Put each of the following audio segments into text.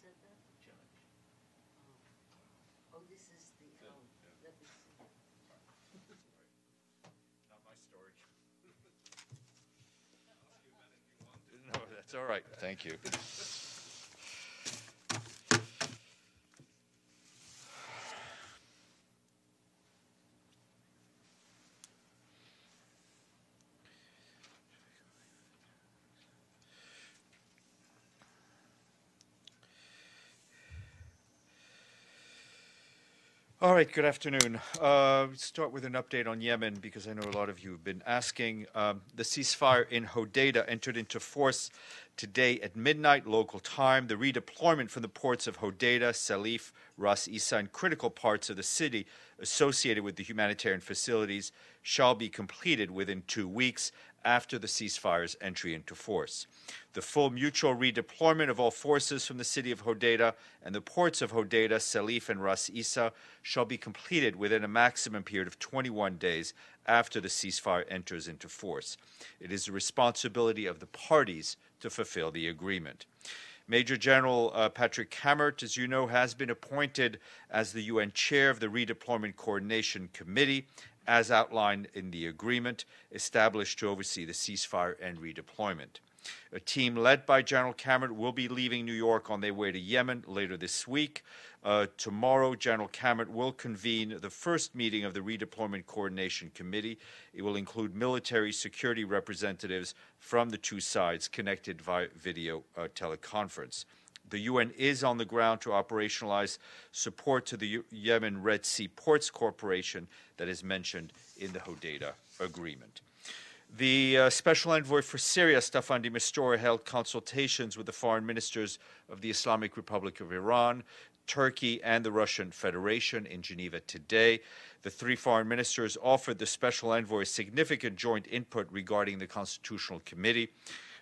said that? Judge. Oh, this is the, let me see. Not my story. No, that's all right. Thank you. All right, good afternoon. Start with an update on Yemen because I know a lot of you have been asking. The ceasefire in Hodeidah entered into force today at midnight local time. The redeployment from the ports of Hodeidah, Salif, Ras Isa, and critical parts of the city associated with the humanitarian facilities shall be completed within 2 weeks after the ceasefire's entry into force. The full mutual redeployment of all forces from the city of Hodeidah and the ports of Hodeidah, Salif, and Ras Isa shall be completed within a maximum period of 21 days after the ceasefire enters into force. It is the responsibility of the parties to fulfill the agreement. Major General Patrick Cammaert, as you know, has been appointed as the UN chair of the Redeployment Coordination Committee, as outlined in the agreement established to oversee the ceasefire and redeployment. A team led by General Cammaert will be leaving New York on their way to Yemen later this week. Tomorrow, General Cammaert will convene the first meeting of the Redeployment Coordination Committee. It will include military security representatives from the two sides connected via video teleconference. The UN is on the ground to operationalize support to the Yemen Red Sea Ports Corporation that is mentioned in the Hodeidah agreement. The Special Envoy for Syria, Stéphane de Mistura, held consultations with the foreign ministers of the Islamic Republic of Iran, Turkey, and the Russian Federation in Geneva today. The three foreign ministers offered the Special Envoy significant joint input regarding the Constitutional Committee.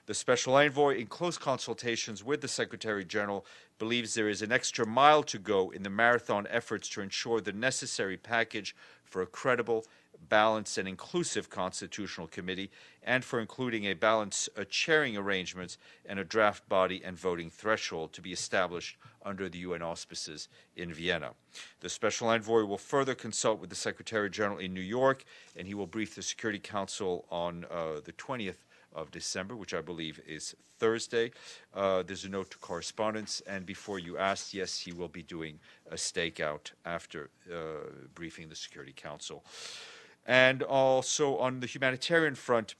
The Special Envoy, in close consultations with the Secretary General, believes there is an extra mile to go in the marathon efforts to ensure the necessary package for a credible, balanced, and inclusive Constitutional Committee, and for including a balanced chairing arrangements and a draft body and voting threshold to be established under the UN auspices in Vienna. The Special Envoy will further consult with the Secretary General in New York, and he will brief the Security Council on the 20th of December, which I believe is Thursday. There's a note to correspondence, and before you asked, yes, he will be doing a stakeout after briefing the Security Council. And also on the humanitarian front,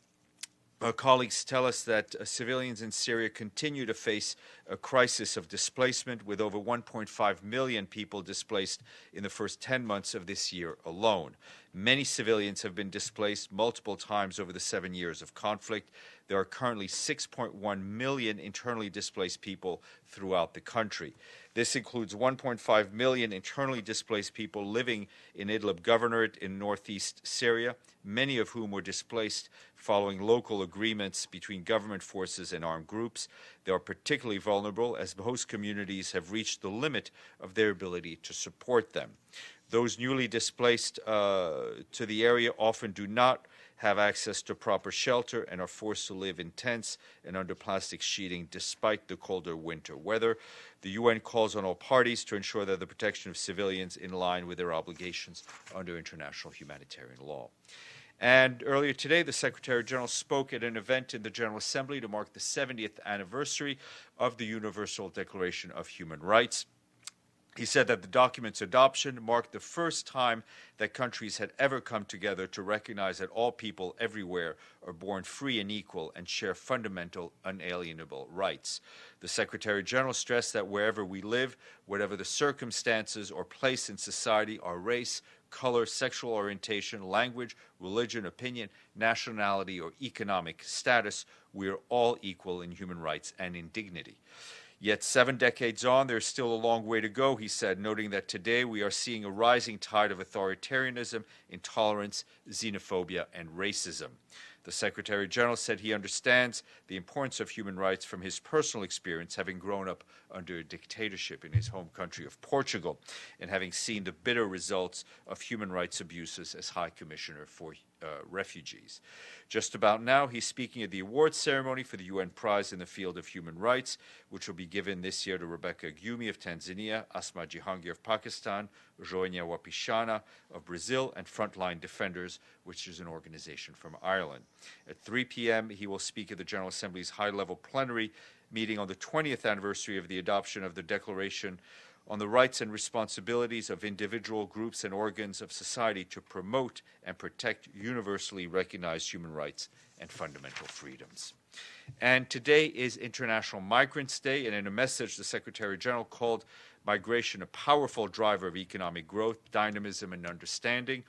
our colleagues tell us that civilians in Syria continue to face a crisis of displacement, with over 1.5 million people displaced in the first 10 months of this year alone. Many civilians have been displaced multiple times over the 7 years of conflict. There are currently 6.1 million internally displaced people throughout the country. This includes 1.5 million internally displaced people living in Idlib Governorate in northeast Syria, many of whom were displaced following local agreements between government forces and armed groups. They are particularly vulnerable as host communities have reached the limit of their ability to support them. Those newly displaced to the area often do not have access to proper shelter and are forced to live in tents and under plastic sheeting despite the colder winter weather. The UN calls on all parties to ensure that the protection of civilians in line with their obligations under international humanitarian law. And earlier today, the Secretary General spoke at an event in the General Assembly to mark the 70th anniversary of the Universal Declaration of Human Rights. He said that the document's adoption marked the first time that countries had ever come together to recognize that all people everywhere are born free and equal and share fundamental, unalienable rights. The Secretary General stressed that wherever we live, whatever the circumstances or place in society, our race, color, sexual orientation, language, religion, opinion, nationality, or economic status, we are all equal in human rights and in dignity. Yet 7 decades on, there's still a long way to go, he said, noting that today we are seeing a rising tide of authoritarianism, intolerance, xenophobia, and racism. The Secretary General said he understands the importance of human rights from his personal experience, having grown up under a dictatorship in his home country of Portugal, and having seen the bitter results of human rights abuses as High Commissioner for Refugees. Just about now, he's speaking at the awards ceremony for the UN Prize in the field of human rights, which will be given this year to Rebecca Gyumi of Tanzania, Asma Jahangir of Pakistan, Joenia Wapishana of Brazil, and Frontline Defenders, which is an organization from Ireland. At 3 p.m., he will speak at the General Assembly's high-level plenary meeting on the 20th anniversary of the adoption of the Declaration on the rights and responsibilities of individual groups and organs of society to promote and protect universally recognized human rights and fundamental freedoms. And today is International Migrants Day, and in a message, the Secretary General called migration a powerful driver of economic growth, dynamism, and understanding.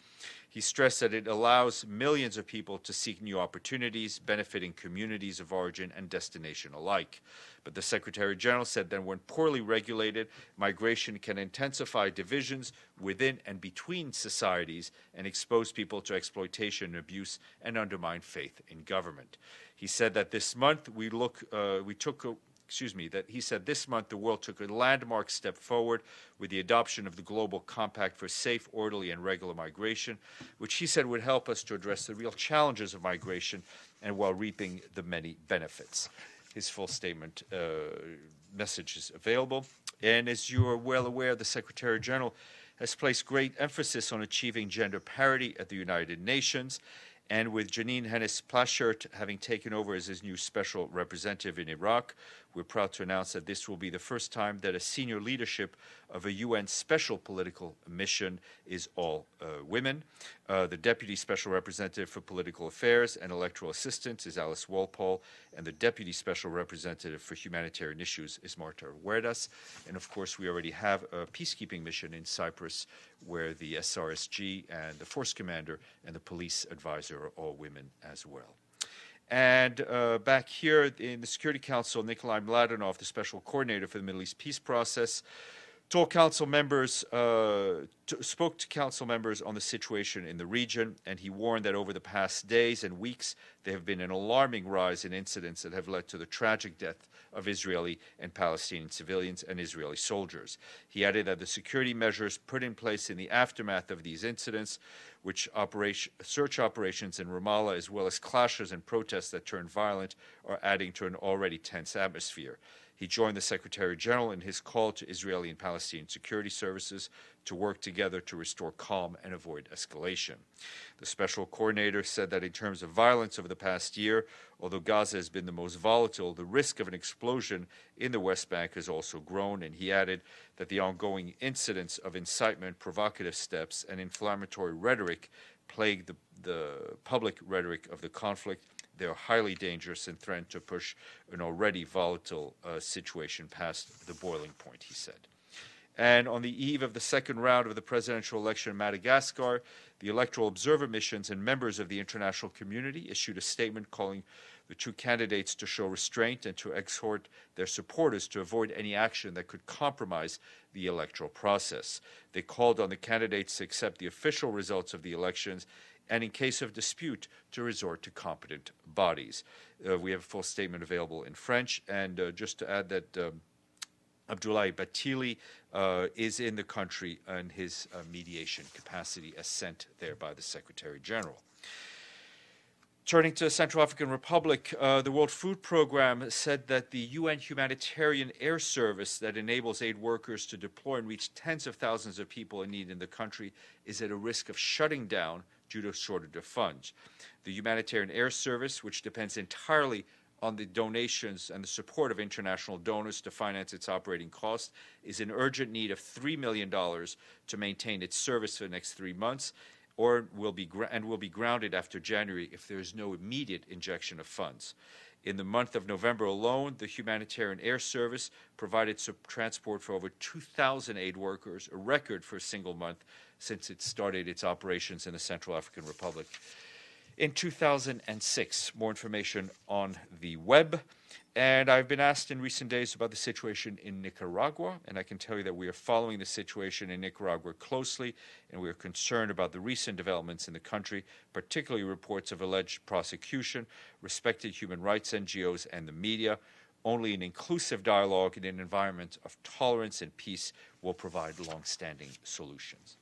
He stressed that it allows millions of people to seek new opportunities, benefiting communities of origin and destination alike. But the Secretary General said that when poorly regulated, migration can intensify divisions within and between societies and expose people to exploitation and abuse and undermine faith in government. He said that this month this month the world took a landmark step forward with the adoption of the Global Compact for Safe, Orderly, and Regular Migration, which he said would help us to address the real challenges of migration and while reaping the many benefits. His full statement message is available. And as you are well aware, the Secretary General has placed great emphasis on achieving gender parity at the United Nations. And with Janine Hennis-Plasschaert having taken over as his new special representative in Iraq, we're proud to announce that this will be the first time that a senior leadership of a UN special political mission is all women. The Deputy Special Representative for Political Affairs and Electoral Assistance is Alice Walpole, and the Deputy Special Representative for Humanitarian Issues is Marta Huertas. And of course, we already have a peacekeeping mission in Cyprus where the SRSG and the Force Commander and the Police Advisor are all women as well. And back here in the Security Council, Nikolai Mladenov, the Special Coordinator for the Middle East Peace Process, spoke to council members on the situation in the region, and he warned that over the past days and weeks, there have been an alarming rise in incidents that have led to the tragic death of Israeli and Palestinian civilians and Israeli soldiers. He added that the security measures put in place in the aftermath of these incidents, which search operations in Ramallah, as well as clashes and protests that turned violent, are adding to an already tense atmosphere. He joined the Secretary General in his call to Israeli and Palestinian security services to work together to restore calm and avoid escalation. The Special Coordinator said that in terms of violence over the past year, although Gaza has been the most volatile, the risk of an explosion in the West Bank has also grown, and he added that the ongoing incidents of incitement, provocative steps, and inflammatory rhetoric plague the public rhetoric of the conflict. They are highly dangerous and threaten to push an already volatile situation past the boiling point, he said. And on the eve of the second round of the presidential election in Madagascar, the electoral observer missions and members of the international community issued a statement calling the two candidates to show restraint and to exhort their supporters to avoid any action that could compromise the electoral process. They called on the candidates to accept the official results of the elections and in case of dispute, to resort to competent bodies. We have a full statement available in French, and just to add that Abdoulaye Bathily is in the country in his mediation capacity as sent there by the Secretary General. Turning to the Central African Republic, the World Food Programme said that the UN humanitarian air service that enables aid workers to deploy and reach tens of thousands of people in need in the country is at a risk of shutting down due to a shortage of funds. The humanitarian air service, which depends entirely on the donations and the support of international donors to finance its operating costs, is in urgent need of $3 million to maintain its service for the next 3 months, or will be grounded after January if there is no immediate injection of funds. In the month of November alone, the humanitarian air service provided transport for over 2,000 aid workers, a record for a single month since it started its operations in the Central African Republic in 2006. More information on the web. And I've been asked in recent days about the situation in Nicaragua, and I can tell you that we are following the situation in Nicaragua closely, and we are concerned about the recent developments in the country, particularly reports of alleged prosecution, respected human rights NGOs, and the media. Only an inclusive dialogue in an environment of tolerance and peace will provide long-standing solutions.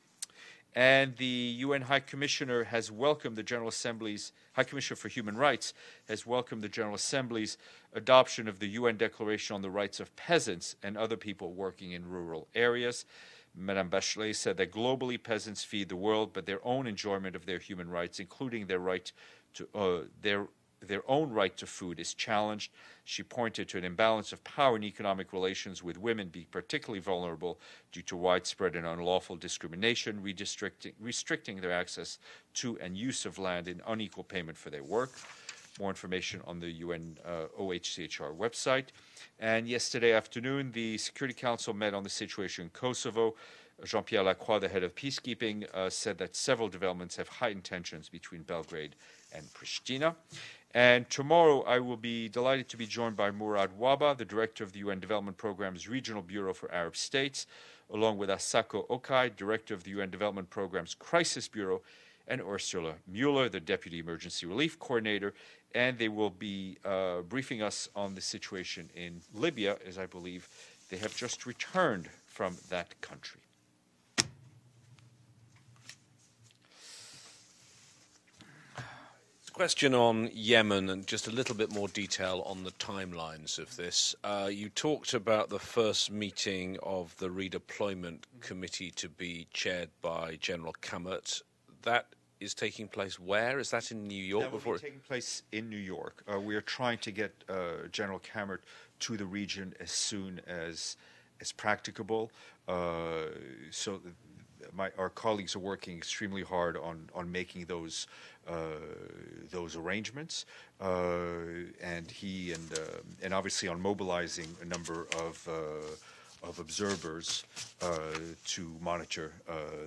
And the UN High Commissioner has welcomed the General Assembly's, High Commissioner for Human Rights has welcomed the General Assembly's adoption of the UN Declaration on the Rights of Peasants and other people working in rural areas. Madame Bachelet said that globally peasants feed the world, but their own enjoyment of their human rights, including their right to their own right to food, is challenged. She pointed to an imbalance of power in economic relations, with women being particularly vulnerable due to widespread and unlawful discrimination, restricting their access to and use of land, and unequal payment for their work. More information on the UN OHCHR website. And yesterday afternoon, the Security Council met on the situation in Kosovo. Jean-Pierre Lacroix, the head of peacekeeping, said that several developments have heightened tensions between Belgrade and Pristina. And tomorrow, I will be delighted to be joined by Murad Waba, the director of the UN Development Programme's Regional Bureau for Arab States, along with Asako Okai, director of the UN Development Programme's Crisis Bureau, and Ursula Mueller, the Deputy Emergency Relief Coordinator, and they will be briefing us on the situation in Libya, as I believe they have just returned from that country. Question on Yemen and just a little bit more detail on the timelines of this. You talked about the first meeting of the redeployment committee to be chaired by General Kammert. That is taking place where? Is that in New York? That will be taking place in New York. We are trying to get General Kammert to the region as soon as practicable. So our colleagues are working extremely hard on making those arrangements, and he and obviously on mobilizing a number of observers to monitor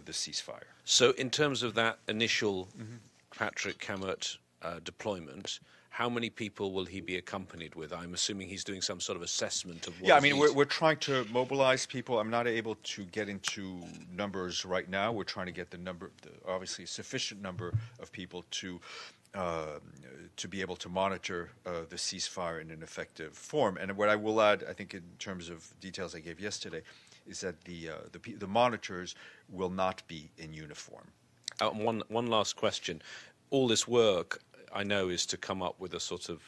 the ceasefire. So, in terms of that initial Patrick Kammert deployment, how many people will he be accompanied with? I'm assuming he's doing some sort of assessment of what. Yeah, I mean, we're trying to mobilize people. I'm not able to get into numbers right now. We're trying to get obviously sufficient number of people to be able to monitor the ceasefire in an effective form. And what I will add, I think, in terms of details I gave yesterday, is that the monitors will not be in uniform. One last question. All this work, I know, is to come up with a sort of,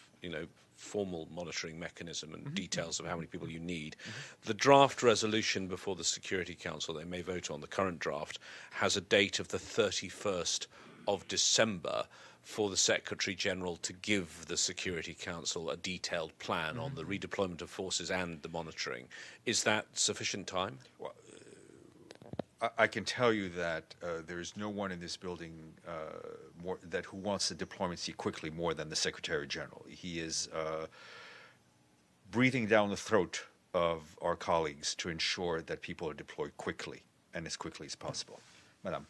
formal monitoring mechanism and details of how many people you need. The draft resolution before the Security Council, they may vote on, the current draft, has a date of the 31st of December for the Secretary-General to give the Security Council a detailed plan on the redeployment of forces and the monitoring. Is that sufficient time? Well, I can tell you that there is no one in this building who wants the diplomacy quickly more than the Secretary General. He is breathing down the throat of our colleagues to ensure that people are deployed quickly and as quickly as possible. Madame.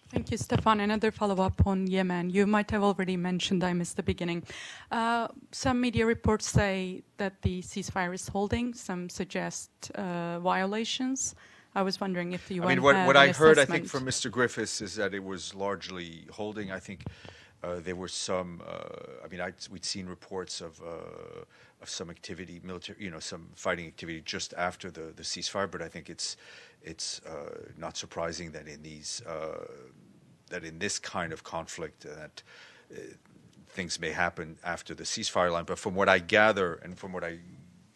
Thank you, Stéphane. Another follow-up on Yemen. You might have already mentioned, I missed the beginning. Some media reports say that the ceasefire is holding. Some suggest violations. I was wondering if the UN had what I heard, I assessment. think, from Mr. Griffiths is that it was largely holding. I think there were some. We'd seen reports of some activity, military, some fighting activity just after the ceasefire. But I think it's not surprising that in this kind of conflict that things may happen after the ceasefire line. But from what I gather and from what I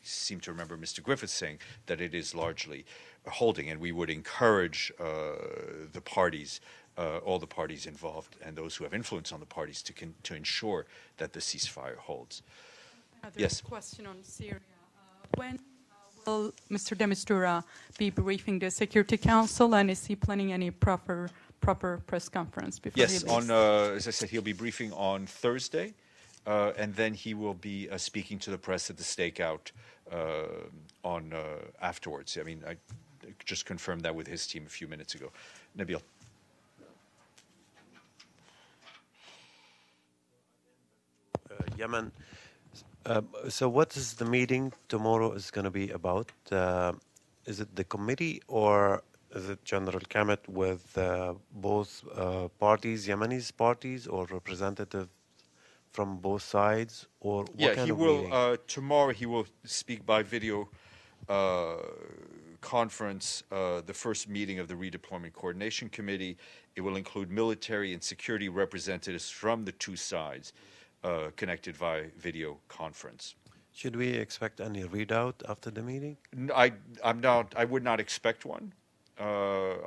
seem to remember Mr. Griffiths saying, that it is largely holding, and we would encourage the parties, all the parties involved, and those who have influence on the parties to ensure that the ceasefire holds. Another Yes. question on Syria. When will Mr. de Mistura be briefing the Security Council, and is he planning any proper press conference before Yes, he leaves? as I said, he'll be briefing on Thursday, and then he will be speaking to the press at the stakeout afterwards. I mean, I just confirmed that with his team a few minutes ago. Nabil. Yemen. So what is the meeting tomorrow is going to be about? Is it the committee or is it General Kammert with both parties, Yemeni parties, or representatives from both sides, or what Yeah, kind he of will. meeting? Tomorrow he will speak by video conference. The first meeting of the Redeployment Coordination Committee. It will include military and security representatives from the two sides, connected via video conference. Should we expect any readout after the meeting? I would not expect one.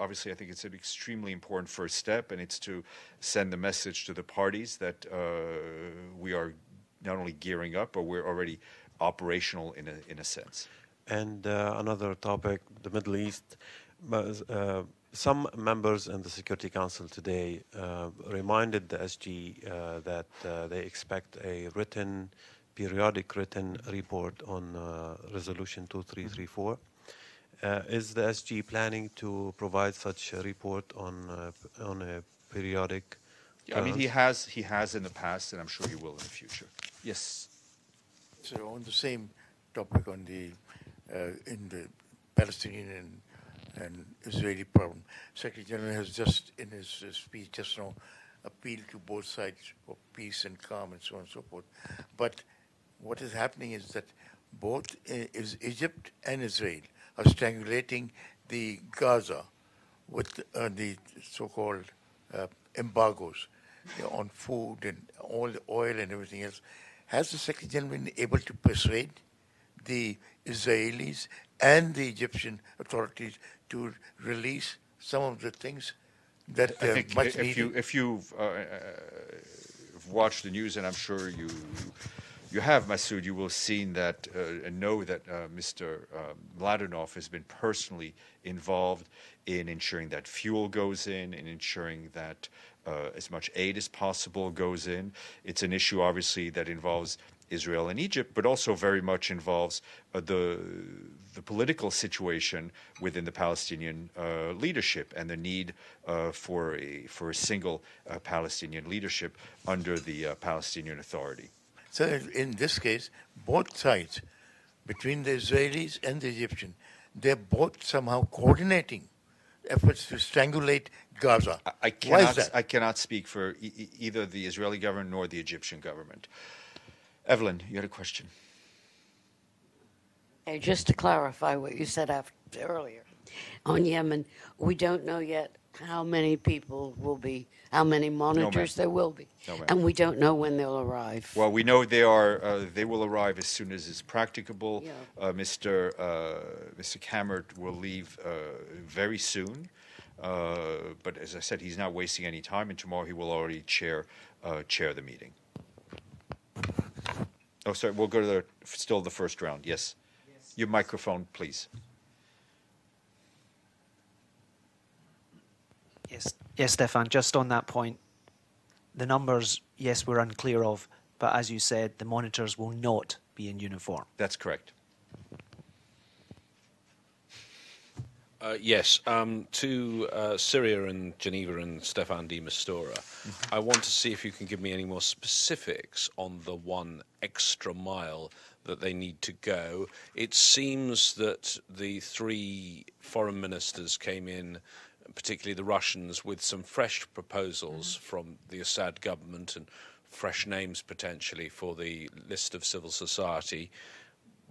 Obviously, I think it's an extremely important first step, and it's to send the message to the parties that we are not only gearing up, but we're already operational in a sense. And another topic, the Middle East. Some members in the Security Council today reminded the SG that they expect a periodic written report on Resolution 2334. Is the SG planning to provide such a report on a periodic? Yeah, I mean, he has in the past, and I'm sure he will in the future. Yes. So on the same topic, on the in the Palestinian and Israeli problem, Secretary General has just in his speech just now appealed to both sides for peace and calm and so on and so forth. But what is happening is that both Egypt and Israel are strangulating the Gaza with the so-called embargoes on food and all the oil and everything else. Has the Secretary General been able to persuade the Israelis and the Egyptian authorities to release some of the things that I think much if needed? if you've watched the news, and I'm sure you have, Masoud, you will have seen that and know that Mr. Mladenov has been personally involved in ensuring that fuel goes in, and ensuring that as much aid as possible goes in. It's an issue, obviously, that involves Israel and Egypt, but also very much involves the political situation within the Palestinian leadership, and the need for a single Palestinian leadership under the Palestinian Authority. So in this case, both sides, between the Israelis and the Egyptian, they're both somehow coordinating efforts to strangulate Gaza. Why is that? I cannot speak for either the Israeli government nor the Egyptian government. Evelyn, you had a question. Hey, just to clarify what you said earlier, on Yemen, we don't know yet how many people will be, how many monitors there will be, and we don't know when they'll arrive. Well, we know they will arrive as soon as it's practicable. Yeah. Mr. Kammert will leave very soon, but as I said, he's not wasting any time, and tomorrow he will already chair the meeting. Oh, sorry, we'll go to still the first round. Yes. Your microphone, please. Yes, Stéphane, just on that point, the numbers, yes, we're unclear of, but as you said, the monitors will not be in uniform. That's correct. Yes, to Syria and Geneva and Stéphane de Mistura, I want to see if you can give me any more specifics on the one extra mile that they need to go. It seems that the three foreign ministers came in, particularly the Russians, with some fresh proposals from the Assad government and fresh names potentially for the list of civil society.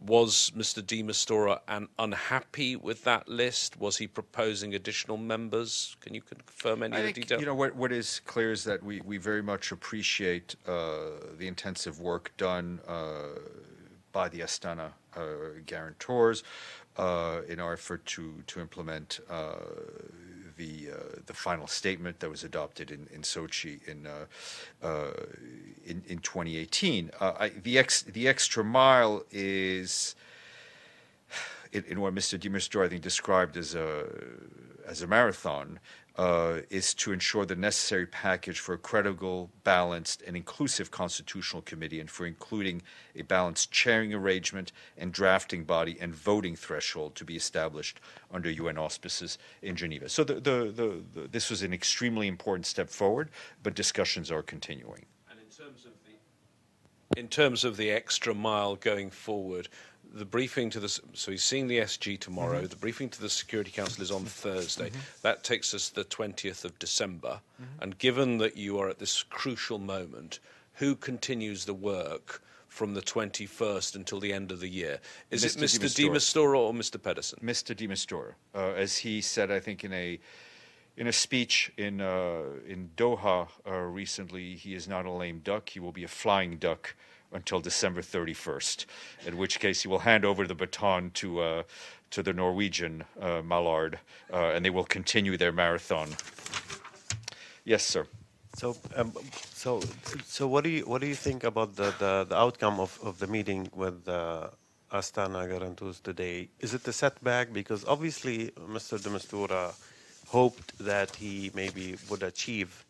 Was Mr. de Mistura unhappy with that list? Was he proposing additional members? Can you confirm any of the detail? You know, what is clear is that we very much appreciate the intensive work done by the Astana guarantors in our effort to implement the final statement that was adopted in Sochi in 2018. The extra mile is in what Mr. de Mistura, I think, described as a marathon, is to ensure the necessary package for a credible, balanced, and inclusive constitutional committee, and for including a balanced chairing arrangement and drafting body and voting threshold to be established under UN auspices in Geneva. So this was an extremely important step forward, but discussions are continuing. And in terms of the extra mile going forward, the briefing to the, so he's seeing the SG tomorrow. The briefing to the Security Council is on Thursday. That takes us to the 20th of December. And given that you are at this crucial moment, who continues the work from the 21st until the end of the year? Is it Mr. Mr. de Mistura or Mr. Pedersen? Mr. de Mistura, as he said, I think in a speech in Doha recently, he is not a lame duck. He will be a flying duck until December 31st, in which case he will hand over the baton to the Norwegian Mallard, and they will continue their marathon. Yes, sir. So what do you think about the outcome of the meeting with Astana Garantus today? Is it a setback? Because obviously Mr. de Mistura hoped that he maybe would achieve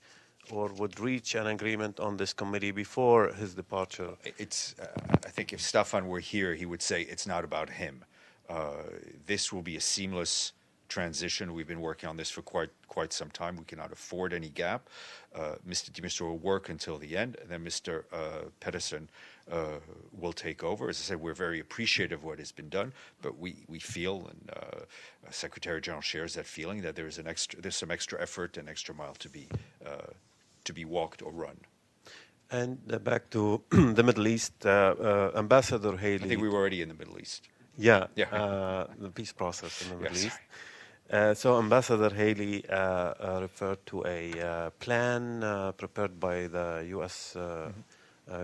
or would reach an agreement on this committee before his departure. I think if Stéphane were here, he would say it's not about him. This will be a seamless transition. We've been working on this for quite some time. We cannot afford any gap. Mr. de Mistura will work until the end, and then Mr. Pedersen will take over. As I said, we're very appreciative of what has been done, but we feel, and Secretary General shares that feeling, that there's some extra effort and extra mile to be walked or run. And back to the Middle East, Ambassador Haley. I think we were already in the Middle East. Yeah. The peace process in the Middle East. So Ambassador Haley referred to a plan prepared by the U.S.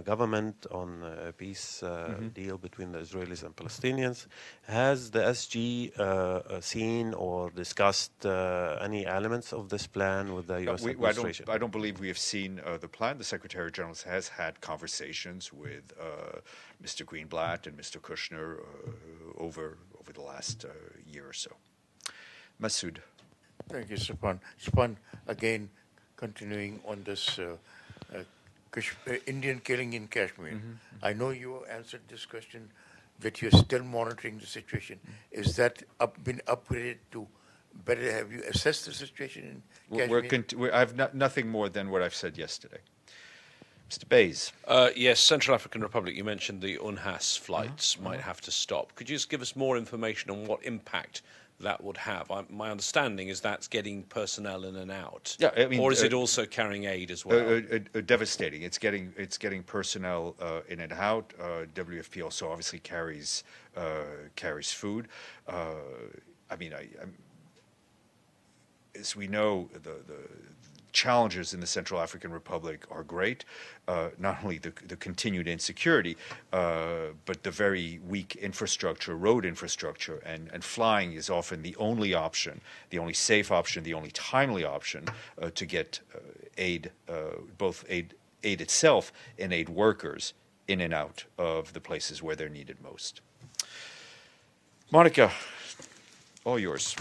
Government on a peace deal between the Israelis and Palestinians. Has the SG seen or discussed any elements of this plan with the U.S. administration? I don't believe we have seen the plan. The Secretary General has had conversations with Mr. Greenblatt and Mr. Kushner over the last year or so. Masood. Thank you, Stéphane. Stéphane, again, continuing on this Indian killing in Kashmir. I know you answered this question, that you're still monitoring the situation. Is that been upgraded to better? Have you assessed the situation in Kashmir? I have nothing more than what I've said yesterday. Mr. Bays. Yes, Central African Republic, you mentioned the UNHAS flights might have to stop. Could you just give us more information on what impact that would have? My understanding is that's getting personnel in and out. Yeah, I mean, or is it also carrying aid as well? Devastating. It's getting personnel in and out. WFP also obviously carries food. As we know, the challenges in the Central African Republic are great. Not only the continued insecurity, but the very weak infrastructure, road infrastructure, and flying is often the only option, the only safe option, the only timely option to get aid, both aid itself and aid workers in and out of the places where they're needed most. Monica, all yours.